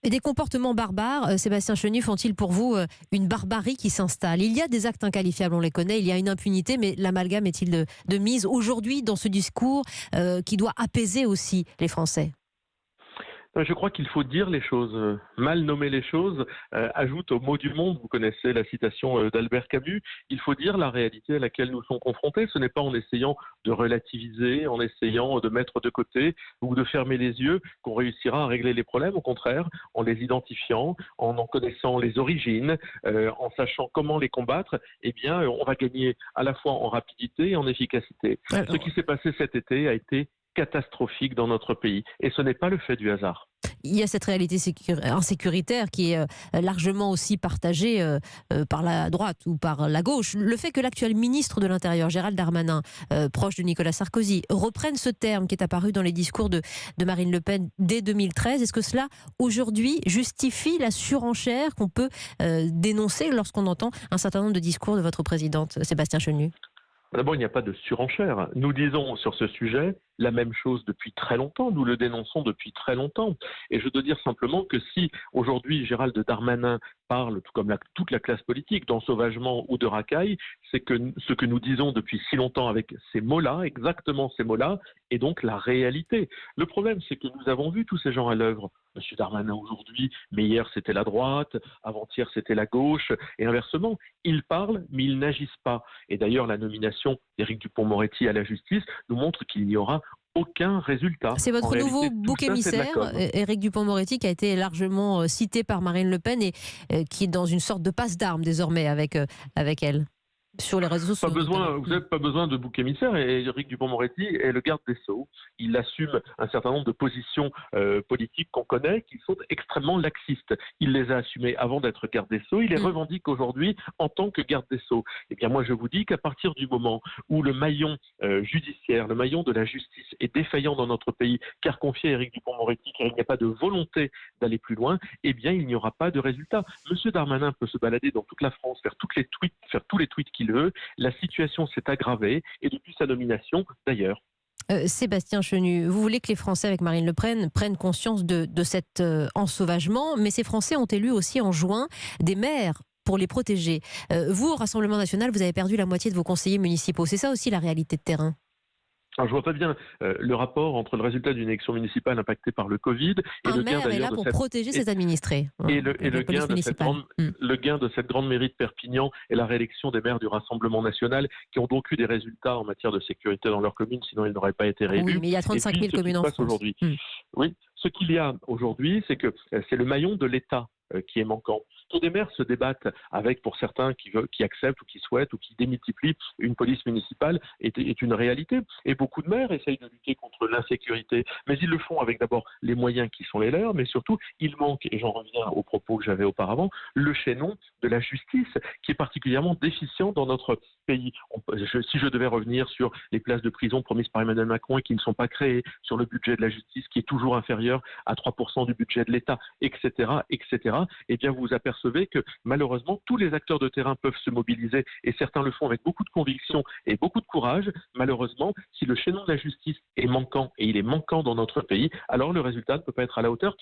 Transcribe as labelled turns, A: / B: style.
A: Et des comportements barbares, Sébastien Chenu, font-ils pour vous une barbarie qui s'installe? Il y a des actes inqualifiables, on les connaît, il y a une impunité, mais l'amalgame est-il de mise aujourd'hui dans ce discours qui doit apaiser aussi les Français?
B: Je crois qu'il faut dire les choses. Mal nommer les choses ajoute au mot du monde. Vous connaissez la citation d'Albert Camus. Il faut dire la réalité à laquelle nous sommes confrontés. Ce n'est pas en essayant de relativiser, en essayant de mettre de côté ou de fermer les yeux qu'on réussira à régler les problèmes. Au contraire, en les identifiant, en connaissant les origines, en sachant comment les combattre, eh bien, on va gagner à la fois en rapidité et en efficacité. Ce qui s'est passé cet été a été catastrophique dans notre pays. Et ce n'est pas le fait du hasard.
A: Il y a cette réalité insécuritaire qui est largement aussi partagée par la droite ou par la gauche. Le fait que l'actuel ministre de l'Intérieur, Gérald Darmanin, proche de Nicolas Sarkozy, reprenne ce terme qui est apparu dans les discours de Marine Le Pen dès 2013, est-ce que cela, aujourd'hui, justifie la surenchère qu'on peut dénoncer lorsqu'on entend un certain nombre de discours de votre présidente, Sébastien Chenu?
B: D'abord, il n'y a pas de surenchère. Nous disons sur ce sujet la même chose depuis très longtemps. Nous le dénonçons depuis très longtemps. Et je dois dire simplement que si aujourd'hui Gérald Darmanin parle, tout comme toute la classe politique, d'ensauvagement ou de racaille, c'est que ce que nous disons depuis si longtemps avec ces mots-là, exactement ces mots-là, est donc la réalité. Le problème, c'est que nous avons vu tous ces gens à l'œuvre. Monsieur Darmanin aujourd'hui, mais hier c'était la droite, avant-hier c'était la gauche, et inversement, ils parlent, mais ils n'agissent pas. Et d'ailleurs, la nomination d'Éric Dupond-Moretti à la justice nous montre qu'il n'y aura aucun résultat.
A: C'est votre nouveau bouc émissaire, Éric Dupond-Moretti, qui a été largement cité par Marine Le Pen et qui est dans une sorte de passe d'armes désormais avec elle sur les réseaux sociaux.
B: Vous n'avez pas besoin de bouc émissaire. Et Éric Dupond-Moretti est le garde des Sceaux. Il assume un certain nombre de positions politiques qu'on connaît, qui sont extrêmement laxistes. Il les a assumées avant d'être garde des Sceaux. Il les revendique aujourd'hui en tant que garde des Sceaux. Eh bien, moi, je vous dis qu'à partir du moment où le maillon judiciaire, le maillon de la justice est défaillant dans notre pays, car confié à Éric Dupond-Moretti, car il n'y a pas de volonté d'aller plus loin, eh bien, il n'y aura pas de résultat. Monsieur Darmanin peut se balader dans toute la France, faire tous les tweets qu'il veut. La situation s'est aggravée et depuis sa nomination, d'ailleurs.
A: Sébastien Chenu, vous voulez que les Français, avec Marine Le Pen, prennent conscience de cet ensauvagement, mais ces Français ont élu aussi en juin des maires pour les protéger. Vous, au Rassemblement national, vous avez perdu la moitié de vos conseillers municipaux. C'est ça aussi la réalité de terrain?
B: Alors, je vois pas bien le rapport entre le résultat d'une élection municipale impactée par le Covid et le gain
A: maire est là pour protéger ses administrés.
B: Et le gain de cette grande mairie de Perpignan et la réélection des maires du Rassemblement national qui ont donc eu des résultats en matière de sécurité dans leur commune, sinon ils n'auraient pas été réélus.
A: Oui, mais il y a 35 000 communes en France.
B: Aujourd'hui. Oui, ce qu'il y a aujourd'hui, c'est que c'est le maillon de l'État qui est manquant. Tous les maires se débattent avec, pour certains qui acceptent ou qui souhaitent ou qui démultiplient une police municipale est une réalité. Et beaucoup de maires essayent de lutter contre l'insécurité, mais ils le font avec d'abord les moyens qui sont les leurs, mais surtout, il manque, et j'en reviens aux propos que j'avais auparavant, le chaînon de la justice qui est particulièrement déficient dans notre pays. Si je devais revenir sur les places de prison promises par Emmanuel Macron et qui ne sont pas créées, sur le budget de la justice qui est toujours inférieur à 3% du budget de l'État, etc., eh bien vous vous apercevez que malheureusement tous les acteurs de terrain peuvent se mobiliser et certains le font avec beaucoup de conviction et beaucoup de courage. Malheureusement, si le chaînon de la justice est manquant et il est manquant dans notre pays, alors le résultat ne peut pas être à la hauteur.